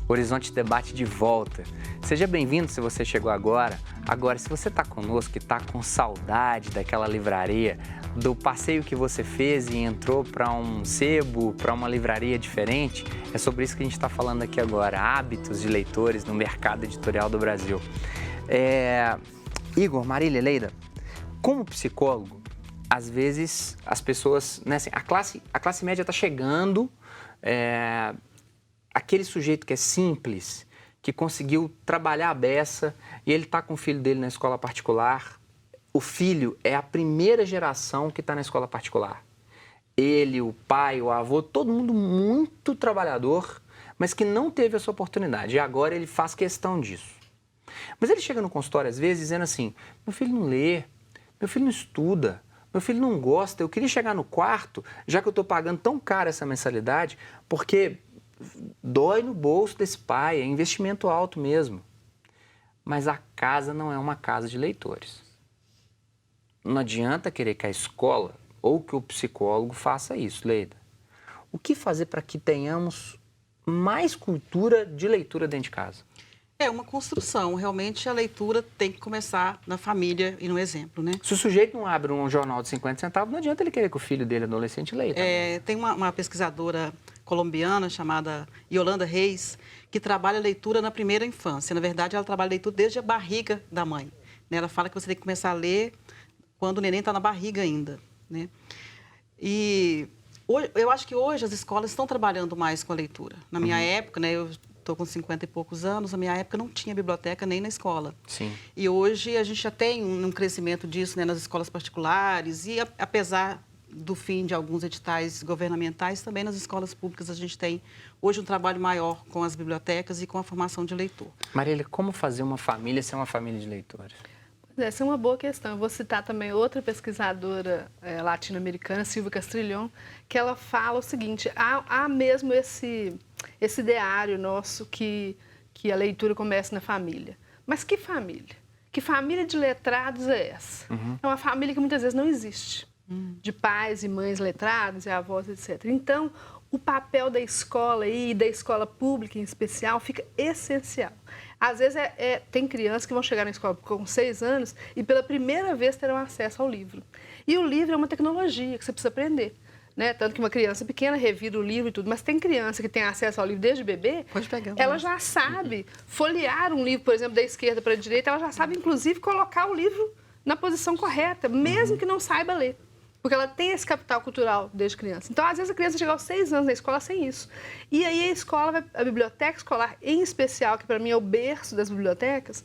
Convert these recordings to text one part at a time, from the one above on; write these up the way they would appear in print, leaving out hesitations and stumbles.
Horizonte Debate de volta. Seja bem-vindo se você chegou agora. Agora, se você está conosco e está com saudade daquela livraria, do passeio que você fez e entrou para um sebo, para uma livraria diferente, é sobre isso que a gente está falando aqui agora, hábitos de leitores no mercado editorial do Brasil. Igor, Marília, Leida, como psicólogo, às vezes as pessoas, né, assim, a classe média está chegando, aquele sujeito que é simples, que conseguiu trabalhar a beça e ele está com o filho dele na escola particular. O filho é a primeira geração que está na escola particular. Ele, o pai, o avô, todo mundo muito trabalhador, mas que não teve essa oportunidade. E agora ele faz questão disso. Mas ele chega no consultório, às vezes, dizendo assim, meu filho não lê, meu filho não estuda, meu filho não gosta, eu queria chegar no quarto, já que eu estou pagando tão caro essa mensalidade, porque dói no bolso desse pai, é investimento alto mesmo. Mas a casa não é uma casa de leitores. Não adianta querer que a escola ou que o psicólogo faça isso, Leida. O que fazer para que tenhamos mais cultura de leitura dentro de casa? É uma construção. Realmente, a leitura tem que começar na família e no exemplo, né? Se o sujeito não abre um jornal de 50 centavos, não adianta ele querer que o filho dele, adolescente, leia. Tem uma pesquisadora colombiana chamada Yolanda Reis, que trabalha a leitura na primeira infância. Na verdade, ela trabalha a leitura desde a barriga da mãe. Ela fala que você tem que começar a ler quando o neném está na barriga ainda, né? E eu acho que hoje as escolas estão trabalhando mais com a leitura. Na minha época, né, eu estou com 50 e poucos anos, na minha época não tinha biblioteca nem na escola. Sim. E hoje a gente já tem um crescimento disso, né, nas escolas particulares e apesar do fim de alguns editais governamentais, também nas escolas públicas a gente tem hoje um trabalho maior com as bibliotecas e com a formação de leitor. Marília, como fazer uma família ser uma família de leitores? Essa é uma boa questão. Eu vou citar também outra pesquisadora latino-americana, Silvia Castrilhon, que ela fala o seguinte, há mesmo esse ideário nosso que a leitura começa na família. Mas que família? Que família de letrados é essa? É uma família que muitas vezes não existe, de pais e mães letrados e avós, etc. Então, o papel da escola e da escola pública em especial fica essencial. Às vezes tem crianças que vão chegar na escola com 6 anos e pela primeira vez terão acesso ao livro. E o livro é uma tecnologia que você precisa aprender, né? Tanto que uma criança pequena revira o livro e tudo, mas tem criança que tem acesso ao livro desde bebê, ela já sabe folhear um livro, por exemplo, da esquerda para a direita, ela já sabe, inclusive, colocar o livro na posição correta, mesmo que não saiba ler. Porque ela tem esse capital cultural desde criança. Então, às vezes, a criança chega aos 6 anos na escola sem isso. E aí a biblioteca escolar, em especial, que para mim é o berço das bibliotecas,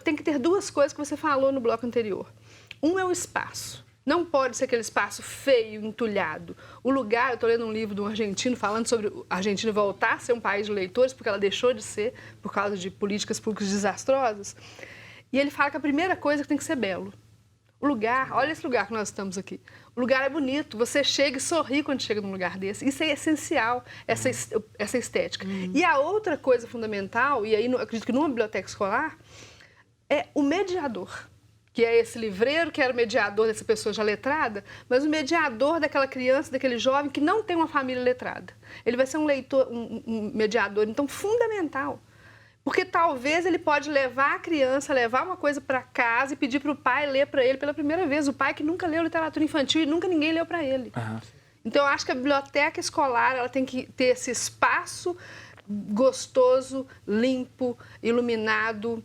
tem que ter 2 coisas que você falou no bloco anterior. Um é o espaço. Não pode ser aquele espaço feio, entulhado. O lugar, eu estou lendo um livro de um argentino falando sobre a Argentina voltar a ser um país de leitores, porque ela deixou de ser por causa de políticas públicas desastrosas. E ele fala que a primeira coisa é que tem que ser belo. O lugar, olha esse lugar que nós estamos aqui. O lugar é bonito, você chega e sorri quando chega num lugar desse. Isso é essencial, essa estética. E a outra coisa fundamental, e aí acredito que numa biblioteca escolar, é o mediador. Que é esse livreiro, que era o mediador dessa pessoa já letrada, mas o mediador daquela criança, daquele jovem que não tem uma família letrada. Ele vai ser um leitor, um mediador, então, fundamental. Porque talvez ele pode levar a criança, levar uma coisa para casa e pedir para o pai ler para ele pela primeira vez. O pai que nunca leu literatura infantil e nunca ninguém leu para ele. Então, eu acho que a biblioteca escolar ela tem que ter esse espaço gostoso, limpo, iluminado,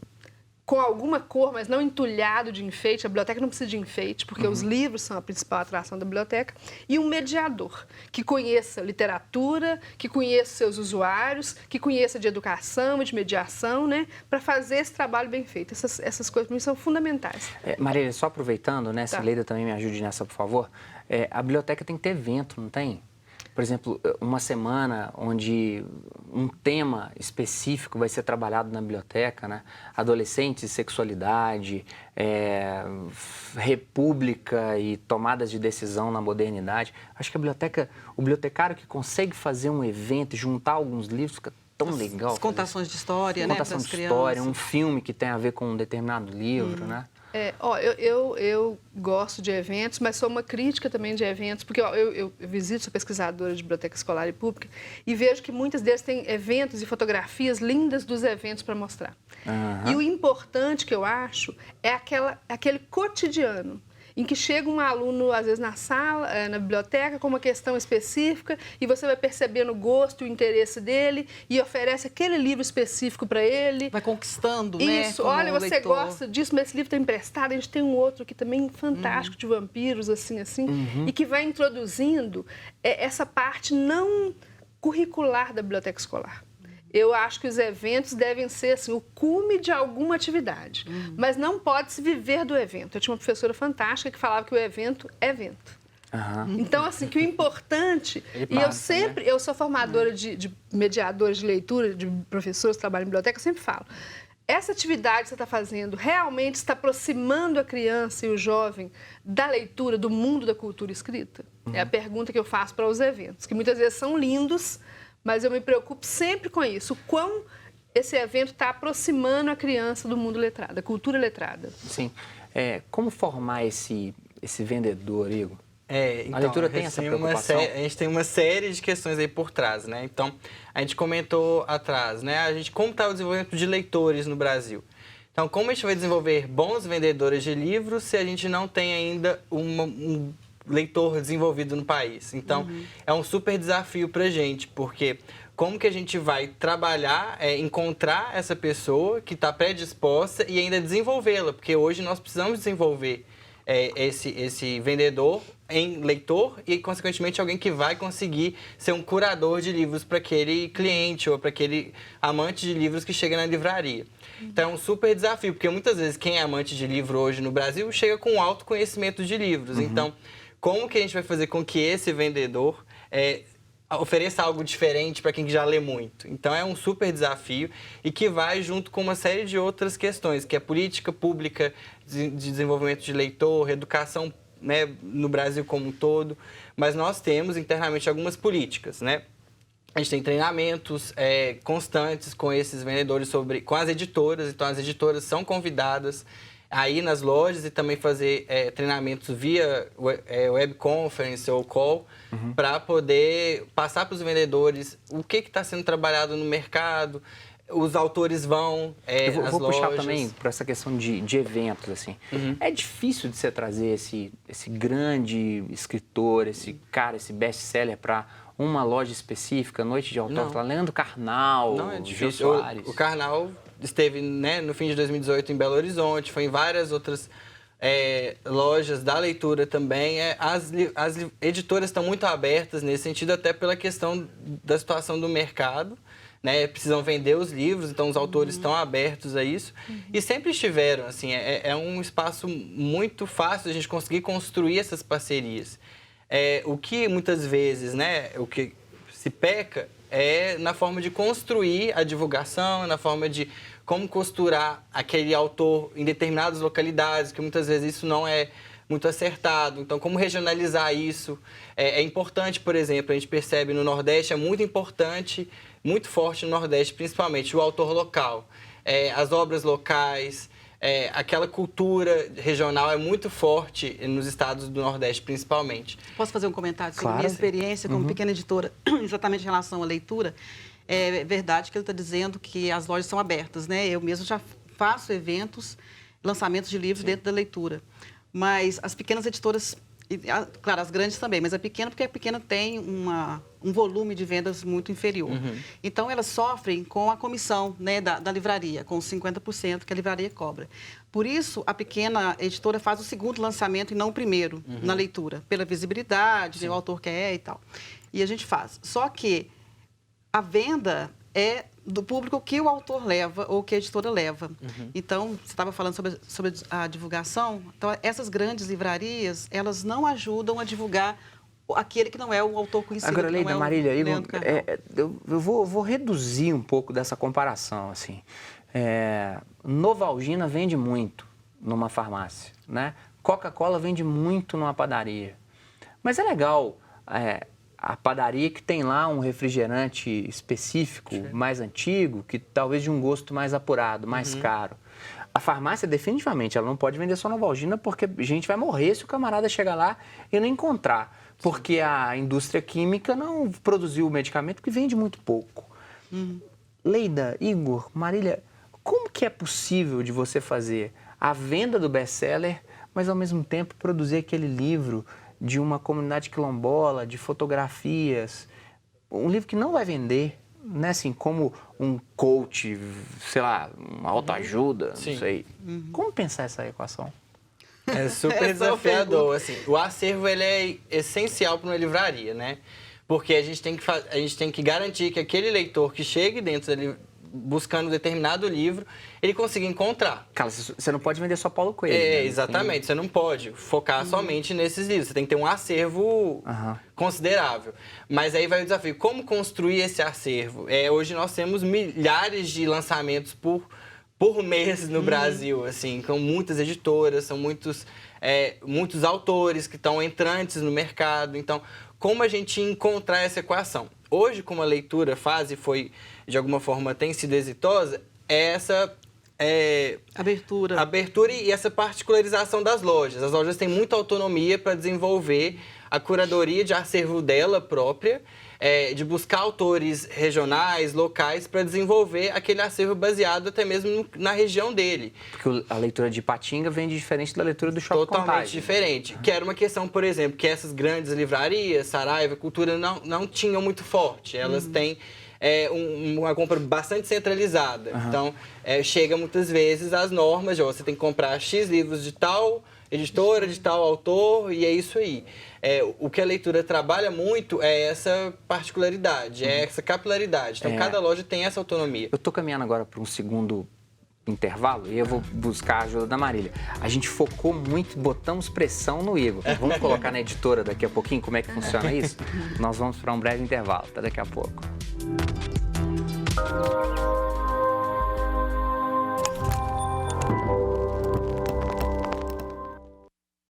com alguma cor, mas não entulhado de enfeite. A biblioteca não precisa de enfeite, porque os livros são a principal atração da biblioteca. E um mediador, que conheça literatura, que conheça seus usuários, que conheça de educação e de mediação, né, para fazer esse trabalho bem feito. Essas coisas, para mim, são fundamentais. Marília, só aproveitando, né, se Leida também me ajude nessa, por favor. A biblioteca tem que ter evento, não tem? Por exemplo, uma semana onde um tema específico vai ser trabalhado na biblioteca, né? Adolescentes, sexualidade, república e tomadas de decisão na modernidade. Acho que o bibliotecário que consegue fazer um evento e juntar alguns livros, fica tão legal. As contações de história, né? Contação de história, um filme que tem a ver com um determinado livro, né? Eu gosto de eventos, mas sou uma crítica também de eventos, porque eu visito, sou pesquisadora de biblioteca escolar e pública, e vejo que muitas deles têm eventos e fotografias lindas dos eventos para mostrar. E o importante que eu acho é aquele cotidiano, em que chega um aluno, às vezes, na sala, na biblioteca, com uma questão específica, e você vai percebendo o gosto e o interesse dele, e oferece aquele livro específico para ele. Vai conquistando, né? Isso, olha, você gosta disso, mas esse livro está emprestado, a gente tem um outro aqui também fantástico, de vampiros, assim, e que vai introduzindo essa parte não curricular da biblioteca escolar. Eu acho que os eventos devem ser assim, o cume de alguma atividade, mas não pode se viver do evento. Eu tinha uma professora fantástica que falava que o evento é evento. Então, assim, que o importante... Eu sou formadora de mediadores de leitura, de professores que trabalham em biblioteca, eu sempre falo, essa atividade que você está fazendo realmente está aproximando a criança e o jovem da leitura, do mundo da cultura escrita? É a pergunta que eu faço para os eventos, que muitas vezes são lindos, mas eu me preocupo sempre com isso, o quão esse evento está aproximando a criança do mundo letrado, da cultura letrada. Sim. Como formar esse vendedor, Igor? Então, a leitura tem essa preocupação? A gente tem uma série de questões aí por trás, né? Então, a gente comentou atrás, né? Como está o desenvolvimento de leitores no Brasil? Então, como a gente vai desenvolver bons vendedores de livros se a gente não tem ainda um leitor desenvolvido no país? Então, é um super desafio para a gente, porque como que a gente vai trabalhar, encontrar essa pessoa que está predisposta e ainda desenvolvê-la? Porque hoje nós precisamos desenvolver esse vendedor em leitor e, consequentemente, alguém que vai conseguir ser um curador de livros para aquele cliente ou para aquele amante de livros que chega na livraria. Então, é um super desafio, porque muitas vezes quem é amante de livro hoje no Brasil chega com alto conhecimento de livros. Então, como que a gente vai fazer com que esse vendedor ofereça algo diferente para quem já lê muito? Então, é um super desafio e que vai junto com uma série de outras questões, que é política pública de desenvolvimento de leitor, educação, né, no Brasil como um todo. Mas nós temos internamente algumas políticas, né? A gente tem treinamentos constantes com esses vendedores, com as editoras. Então, as editoras são convidadas a ir nas lojas e também fazer treinamentos via webconference ou call, para poder passar para os vendedores o que está sendo trabalhado no mercado. Os autores vão às lojas. Vou puxar também para essa questão de eventos, assim. É difícil de você trazer esse grande escritor, esse best-seller para uma loja específica, Noite de Autógrafo, Leandro Carnal, Jô Soares. O Carnal esteve, né, no fim de 2018 em Belo Horizonte, foi em várias outras lojas da leitura também. As editoras estão muito abertas nesse sentido, até pela questão da situação do mercado, né? Precisam vender os livros, então os autores estão abertos a isso. E sempre estiveram, assim, é um espaço muito fácil de a gente conseguir construir essas parcerias. O que muitas vezes, né, o que se peca é na forma de construir a divulgação, na forma de como costurar aquele autor em determinadas localidades, que muitas vezes isso não é muito acertado. Então, como regionalizar isso? É importante, por exemplo, a gente percebe no Nordeste, é muito importante, muito forte no Nordeste, principalmente, o autor local. As obras locais, aquela cultura regional é muito forte nos estados do Nordeste, principalmente. Posso fazer um comentário sobre a Claro. minha experiência como pequena editora, exatamente em relação à leitura? É verdade que ele está dizendo que as lojas são abertas, né? Eu mesmo já faço eventos, lançamentos de livros dentro da leitura. Mas as pequenas editoras, claro, as grandes também, mas a pequena, porque a pequena tem um volume de vendas muito inferior. Então, elas sofrem com a comissão, né, da livraria, com os 50% que a livraria cobra. Por isso, a pequena editora faz o segundo lançamento e não o primeiro na leitura, pela visibilidade, o autor quer e tal. E a gente faz. Só que a venda é do público que o autor leva ou que a editora leva. Então, você estava falando sobre a divulgação. Então, essas grandes livrarias, elas não ajudam a divulgar aquele que não é o autor conhecido. Agora, Leida, Marília, eu vou reduzir um pouco dessa comparação, assim. Novalgina vende muito numa farmácia, né? Coca-Cola vende muito numa padaria. Mas é legal a padaria que tem lá um refrigerante específico, mais antigo, que talvez de um gosto mais apurado, mais caro. A farmácia, definitivamente, ela não pode vender só Novalgina porque a gente vai morrer se o camarada chegar lá e não encontrar. Porque a indústria química não produziu o medicamento porque vende muito pouco. Leida, Igor, Marília, como que é possível de você fazer a venda do best-seller, mas ao mesmo tempo produzir aquele livro de uma comunidade quilombola, de fotografias, um livro que não vai vender, né? Assim, como um coach, sei lá, uma autoajuda, não Sim. sei. Como pensar essa equação? É super desafiador, assim. O acervo, ele é essencial para uma livraria, né? Porque a gente tem que garantir que aquele leitor que chegue dentro dali, buscando determinado livro, ele consiga encontrar. Cara, você não pode vender só Paulo Coelho. É, né? exatamente. Você não pode focar somente nesses livros. Você tem que ter um acervo considerável. Mas aí vai o desafio. Como construir esse acervo? Hoje nós temos milhares de lançamentos por mês no Brasil, assim, com muitas editoras, são muitos autores que estão entrantes no mercado. Então, como a gente encontrar essa equação? Hoje, como a leitura faz e foi, de alguma forma, tem sido exitosa, é essa abertura e essa particularização das lojas. As lojas têm muita autonomia para desenvolver a curadoria de acervo dela própria, de buscar autores regionais, locais, para desenvolver aquele acervo baseado até mesmo na região dele. Porque a leitura de Ipatinga vem diferente da leitura do Shopping Totalmente Contagem. diferente. Que era uma questão, por exemplo, que essas grandes livrarias, Saraiva, Cultura, não tinham muito forte. Elas têm uma compra bastante centralizada. Então, chega muitas vezes as normas de você tem que comprar X livros de tal editora, de tal autor, e é isso aí. O que a leitura trabalha muito é essa particularidade, é essa capilaridade. Então, cada loja tem essa autonomia. Eu estou caminhando agora para um segundo intervalo e eu vou buscar a ajuda da Marília. A gente focou muito, botamos pressão no Igor. Vamos colocar na editora daqui a pouquinho como é que funciona isso? Nós vamos para um breve intervalo. Até daqui a pouco.